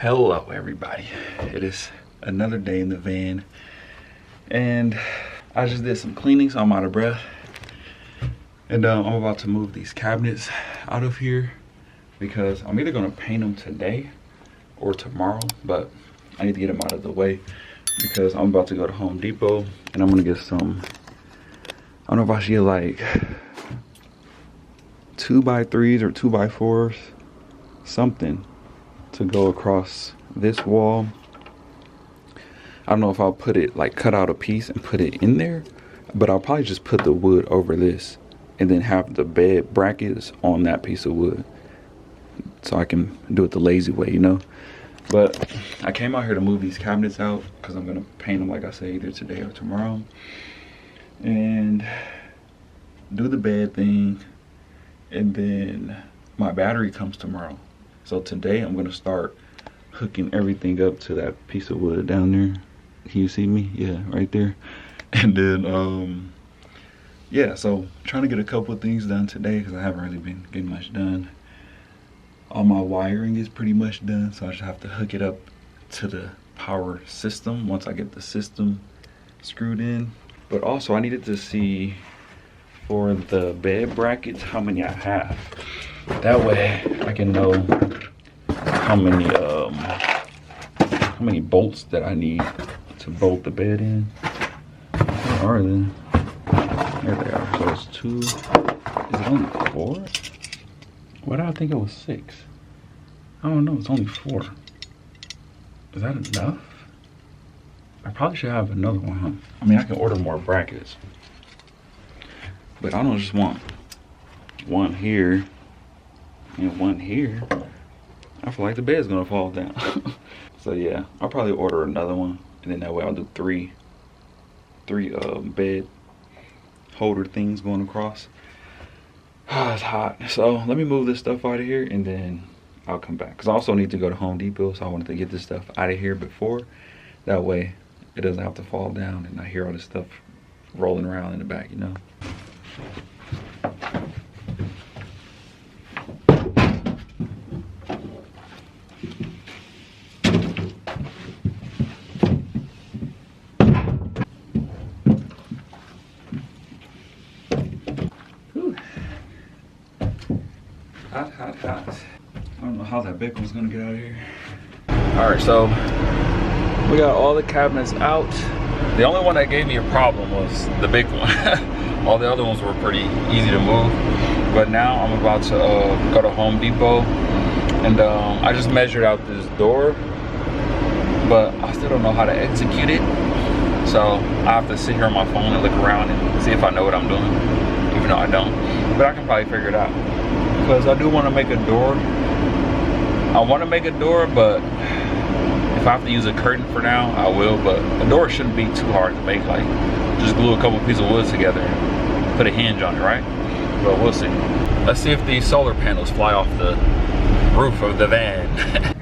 Hello everybody, it is another day in the van and I just did some cleaning, so I'm out of breath. And I'm about to move these cabinets out of here because I'm either gonna paint them today or tomorrow, but I need to get them out of the way because I'm about to go to Home Depot and I'm gonna get some, I don't know if I should get like 2x3s or 2x4s, something to go across this wall. I don't know if I'll put it like cut out a piece and put it in there, but I'll probably just put the wood over this and then have the bed brackets on that piece of wood so I can do it the lazy way, you know. But I came out here to move these cabinets out because I'm gonna paint them, like I said, either today or tomorrow, and do the bed thing, and then my battery comes tomorrow. So today I'm gonna start hooking everything up to that piece of wood down there. Can you see me? Yeah, right there. And then yeah, so trying to get a couple of things done today because I haven't really been getting much done. All my wiring is pretty much done, so I just have to hook it up to the power system once I get the system screwed in. But also I needed to see for the bed brackets how many I have. That way I can know how many bolts that I need to bolt the bed in. Where are they? There they are. So it's 2. Is it only 4? Why did I think it was 6? I don't know. It's only 4. Is that enough? I probably should have another one, huh? I mean, I can order more brackets, but I don't just want one here and one here. I feel like the bed's gonna fall down. So yeah, I'll probably order another one, and then that way I'll do three bed holder things going across. It's hot, so let me move this stuff out of here and then I'll come back, because I also need to go to Home Depot, so I wanted to get this stuff out of here before, that way it doesn't have to fall down and I hear all this stuff rolling around in the back, you know. Hot, hot, hot. I don't know how that big one's gonna get out of here. All right, so we got all the cabinets out. The only one that gave me a problem was the big one. All the other ones were pretty easy to move. But now I'm about to go to Home Depot, and I just measured out this door, but I still don't know how to execute it. So I have to sit here on my phone and look around and see if I know what I'm doing, even though I don't. But I can probably figure it out, because I do want to make a door. I want to make a door, but if I have to use a curtain for now, I will. But the door shouldn't be too hard to make. Like, just glue a couple pieces of wood together and put a hinge on it, right? But we'll see. Let's see if these solar panels fly off the roof of the van.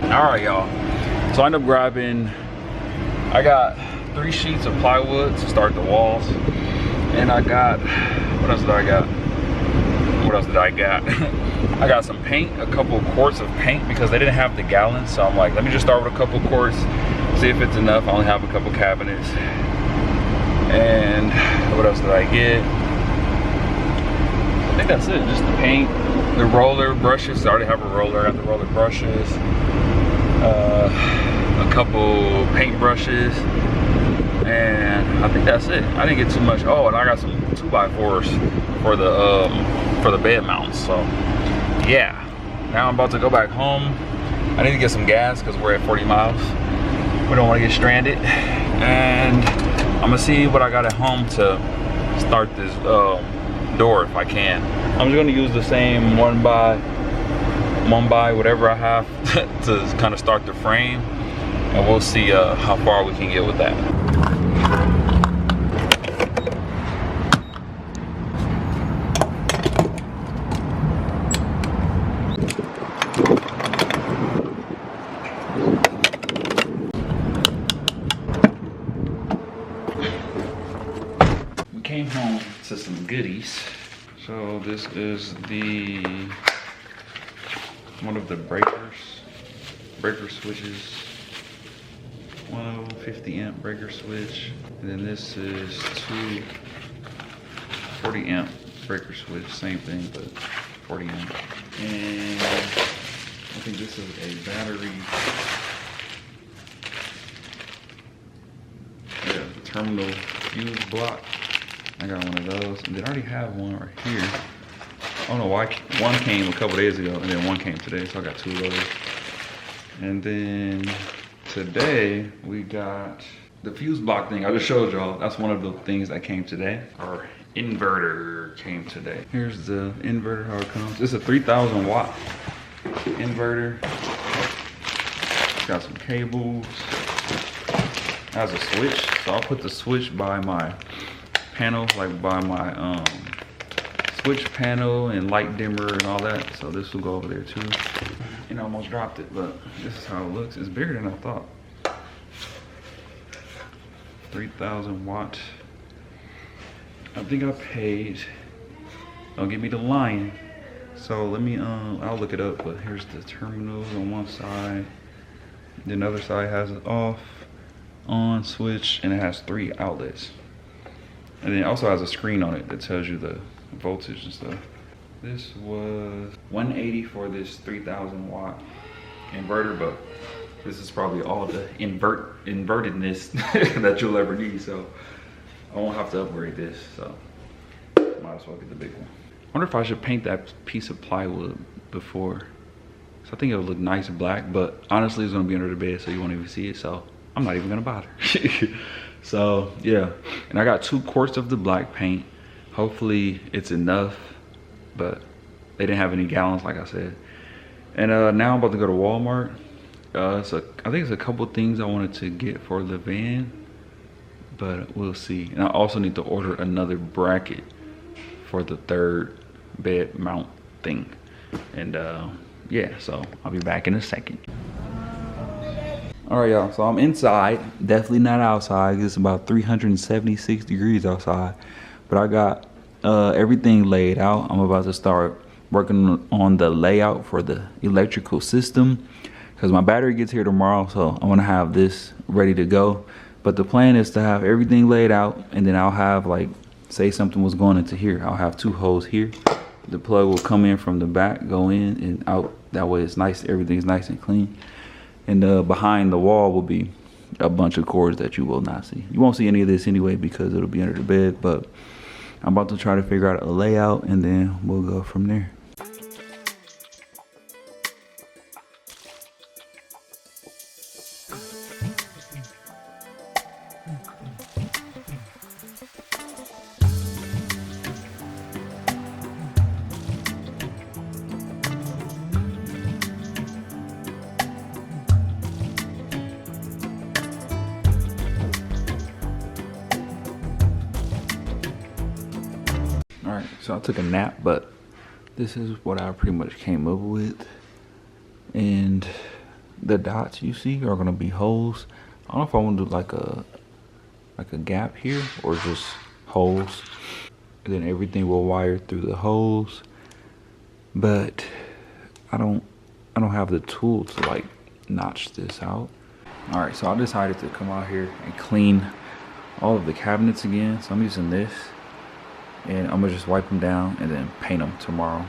All right, y'all, so I ended up grabbing, I got 3 sheets of plywood to start the walls, and I got, what else did I got? I got some paint, a couple quarts of paint, because they didn't have the gallons, so I'm like, let me just start with a couple quarts, see if it's enough. I only have a couple cabinets. And what else did I get? I think that's it, just the paint, the roller brushes. I already have a roller. I got the roller brushes, a couple paint brushes, and I think that's it. I didn't get too much. Oh, and I got some 2x4s for the for the bed mounts. So yeah, now I'm about to go back home. I need to get some gas because we're at 40 miles. We don't want to get stranded. And I'm gonna see what I got at home to start this door if I can. I'm just gonna use the same one by whatever I have to kind of start the frame, and we'll see how far we can get with that. We came home to some goodies. So this is one of the breaker switches. One 50 amp breaker switch. And then this is two 40 amp breaker switch. Same thing, but 40 amp. And I think this is a battery. Yeah, terminal fuse block. I got one of those. And then I already have one right here. I don't know why one came a couple days ago and then one came today, so I got two of those. And then today we got the fuse block thing I just showed y'all. That's one of the things that came today. Our inverter came today. Here's the inverter, how it comes. It's a 3,000 watt inverter. Got some cables. It has a switch, so I'll put the switch by my panel, like by my switch panel and light dimmer and all that. So this will go over there too. And I almost dropped it, but this is how it looks. It's bigger than I thought. 3,000 watt. I think I paid, don't give me the line. So let me, I'll look it up, but here's the terminals on one side. Then the other side has an off, on switch, and it has 3 outlets. And then it also has a screen on it that tells you the voltage and stuff. This was $180 for this 3,000 watt inverter, but this is probably all the invertedness that you'll ever need, so I won't have to upgrade this, so might as well get the big one. I wonder if I should paint that piece of plywood before, so I think it'll look nice black, but honestly it's gonna be under the bed so you won't even see it, so I'm not even gonna bother. So yeah, and I got 2 quarts of the black paint. Hopefully it's enough, but they didn't have any gallons like I said. And now I'm about to go to Walmart. So I think it's a couple things I wanted to get for the van, but we'll see. And I also need to order another bracket for the 3rd bed mount thing. And yeah, so I'll be back in a second. All right, y'all, so I'm inside, definitely not outside. It's about 376 degrees outside, but I got everything laid out. I'm about to start working on the layout for the electrical system because my battery gets here tomorrow, so I'm gonna have this ready to go. But the plan is to have everything laid out, and then I'll have, like, say something was going into here, I'll have 2 holes here. The plug will come in from the back, go in and out. That way it's nice, everything's nice and clean. And behind the wall will be a bunch of cords that you will not see. You won't see any of this anyway because it'll be under the bed, but I'm about to try to figure out a layout and then we'll go from there. All right, so I took a nap, but this is what I pretty much came up with. And the dots you see are gonna be holes. I don't know if I want to do like a gap here or just holes. And then everything will wire through the holes. But I don't have the tool to like notch this out. All right, so I decided to come out here and clean all of the cabinets again. So I'm using this. And I'm gonna just wipe them down and then paint them tomorrow.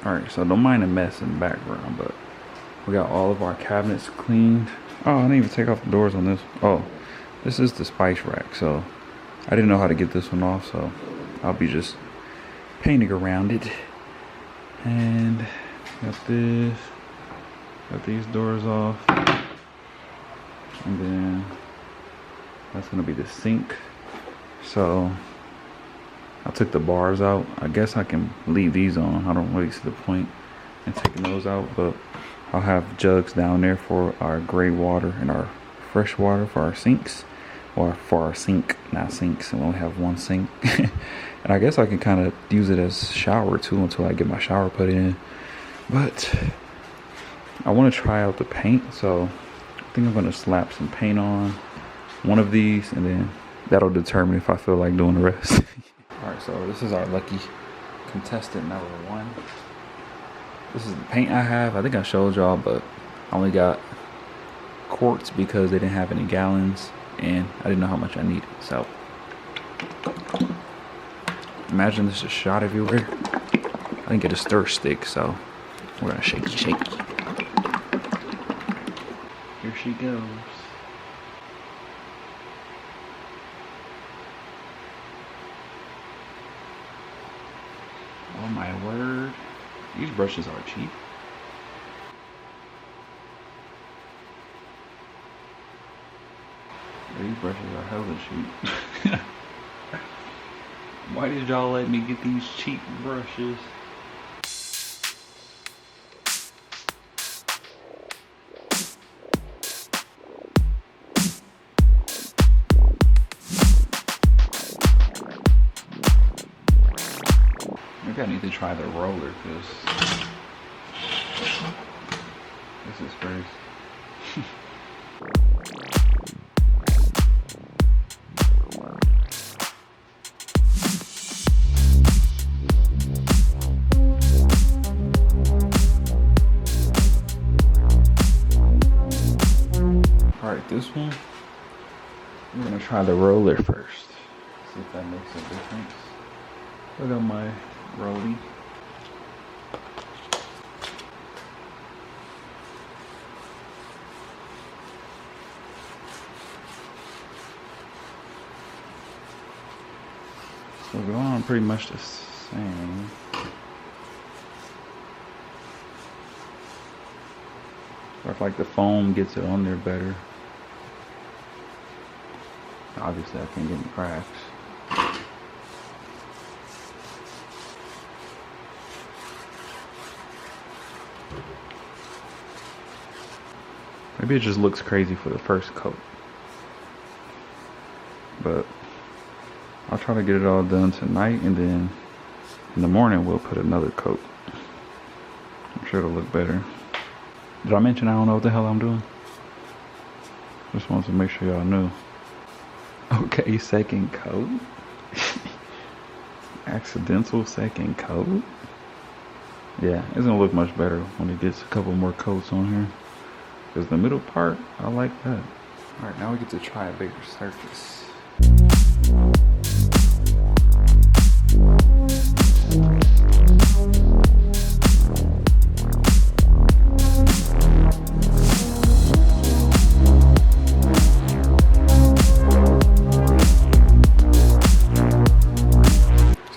Alright, so don't mind the mess in the background, but we got all of our cabinets cleaned. Oh, I didn't even take off the doors on this. Oh, this is the spice rack, so I didn't know how to get this one off, so I'll be just painting around it. And got this, got these doors off, and then that's gonna be the sink. So I took the bars out. I guess I can leave these on. I don't really see the point in taking those out, but I'll have jugs down there for our gray water and our fresh water for our sinks, or for our sink, not sinks. We only have one sink. And I guess I can kind of use it as shower too until I get my shower put in. But I want to try out the paint, so I think I'm going to slap some paint on one of these, and then that'll determine if I feel like doing the rest. Alright, so this is our lucky contestant number 1. This is the paint I have. I think I showed y'all, but I only got quarts because they didn't have any gallons, and I didn't know how much I needed. So imagine this is shot everywhere. I didn't get a stir stick, so we're gonna shake it. Here she goes. Oh my word. These brushes are cheap. These brushes are hella cheap. Why did y'all let me get these cheap brushes? Maybe I need to try the roller, because this is crazy. Alright, this one, I'm gonna try the roller first. See if that makes a difference. Look at my rollie. So going on pretty much the same. I feel like the foam gets it on there better. Obviously I can't get any cracks. Maybe it just looks crazy for the first coat, but I'll try to get it all done tonight, and then in the morning we'll put another coat. I'm sure it'll look better. Did I mention I don't know what the hell I'm doing? Just wanted to make sure y'all knew. Okay, second coat. Accidental second coat. Yeah, it's gonna look much better when it gets a couple more coats on here. Because the middle part, I like that. Alright, now we get to try a bigger surface.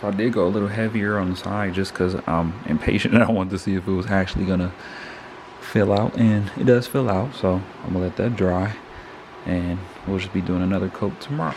So I did go a little heavier on the side just because I'm impatient and I wanted to see if it was actually gonna fill out, and it does fill out, so I'm gonna let that dry, and we'll just be doing another coat tomorrow.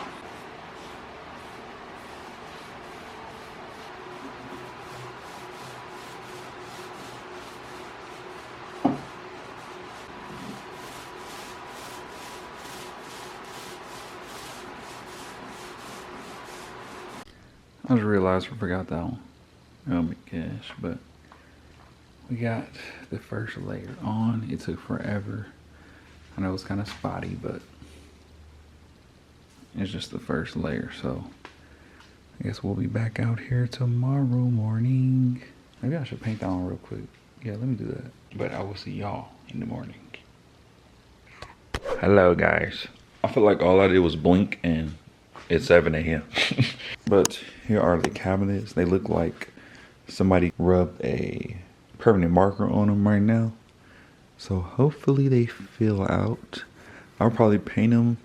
I just realized I forgot that one. Oh my gosh, but we got the first layer on. It took forever. I know it's kind of spotty, but it's just the first layer. So I guess we'll be back out here tomorrow morning. Maybe I should paint that on real quick. Yeah, let me do that. But I will see y'all in the morning. Hello guys. I feel like all I did was blink and it's 7 a.m. But here are the cabinets. They look like somebody rubbed a permanent marker on them right now. So hopefully they fill out. I'll probably paint them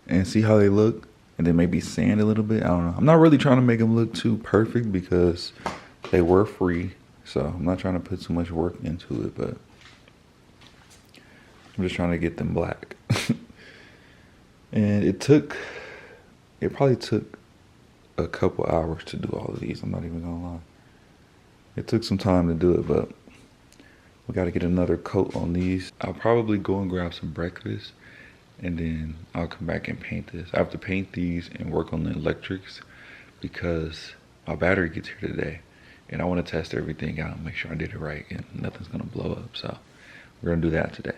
and see how they look, and then maybe sand a little bit. I don't know. I'm not really trying to make them look too perfect because they were free. So I'm not trying to put too much work into it, but I'm just trying to get them black. And it probably took a couple hours to do all of these. I'm not even gonna lie. It took some time to do it, but we got to get another coat on these. I'll probably go and grab some breakfast, and then I'll come back and paint this. I have to paint these and work on the electrics because my battery gets here today, and I want to test everything out and make sure I did it right and nothing's gonna blow up. So we're gonna do that today.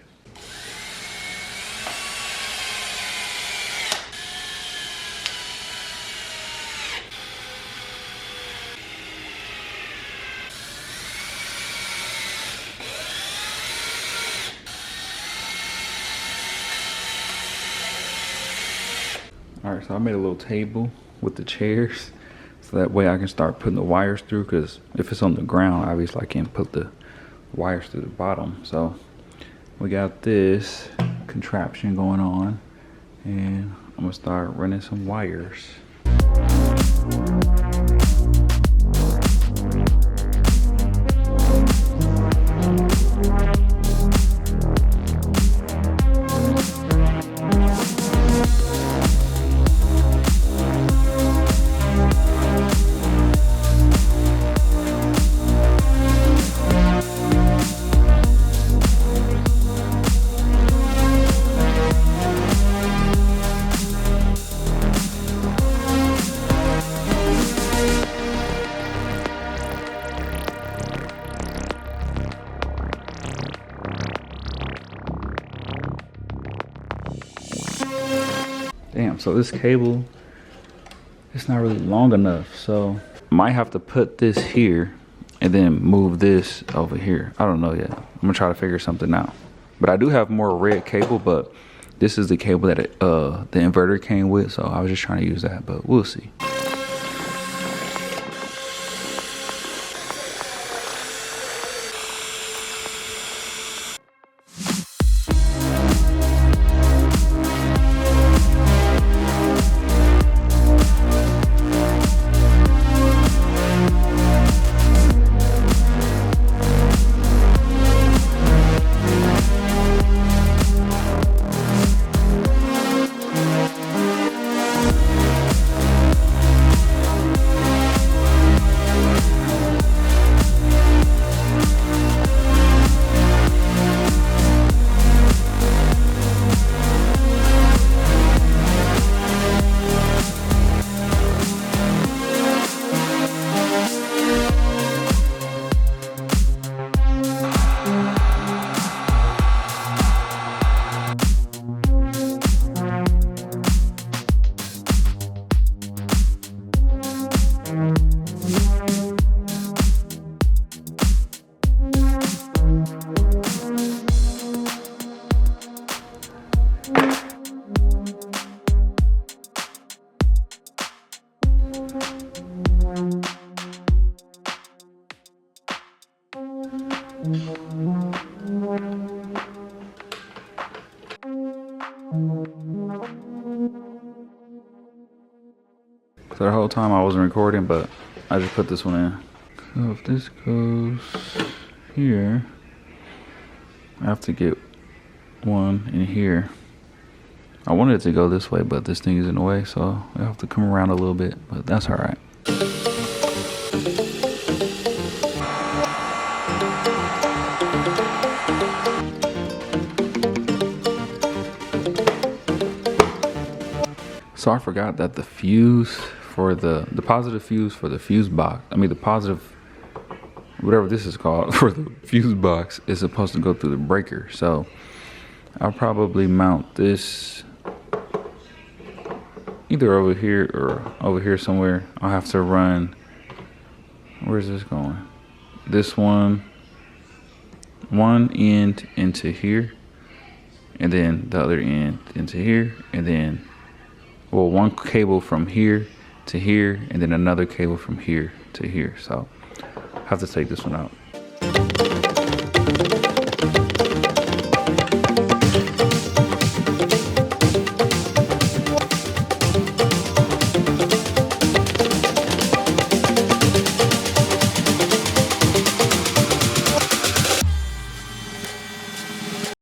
All right, so I made a little table with the chairs so that way I can start putting the wires through, because if it's on the ground, obviously I can't put the wires through the bottom. So we got this contraption going on, and I'm gonna start running some wires. Damn, so this cable, it's not really long enough. So I might have to put this here and then move this over here. I don't know yet. I'm gonna try to figure something out. But I do have more red cable, but this is the cable that the inverter came with. So I was just trying to use that, but we'll see. So the whole time I wasn't recording, but I just put this one in. So if this goes here, I have to get one in here. I wanted it to go this way, but this thing is in the way, so I have to come around a little bit, but that's all right. So I forgot that the fuse for the positive fuse for the fuse box, I mean the positive, whatever this is called, for the fuse box is supposed to go through the breaker. So I'll probably mount this either over here or over here somewhere. I'll have to run, where's this going? This one end into here, and then the other end into here, and then, well, one cable from here to here, and then another cable from here to here. So I have to take this one out.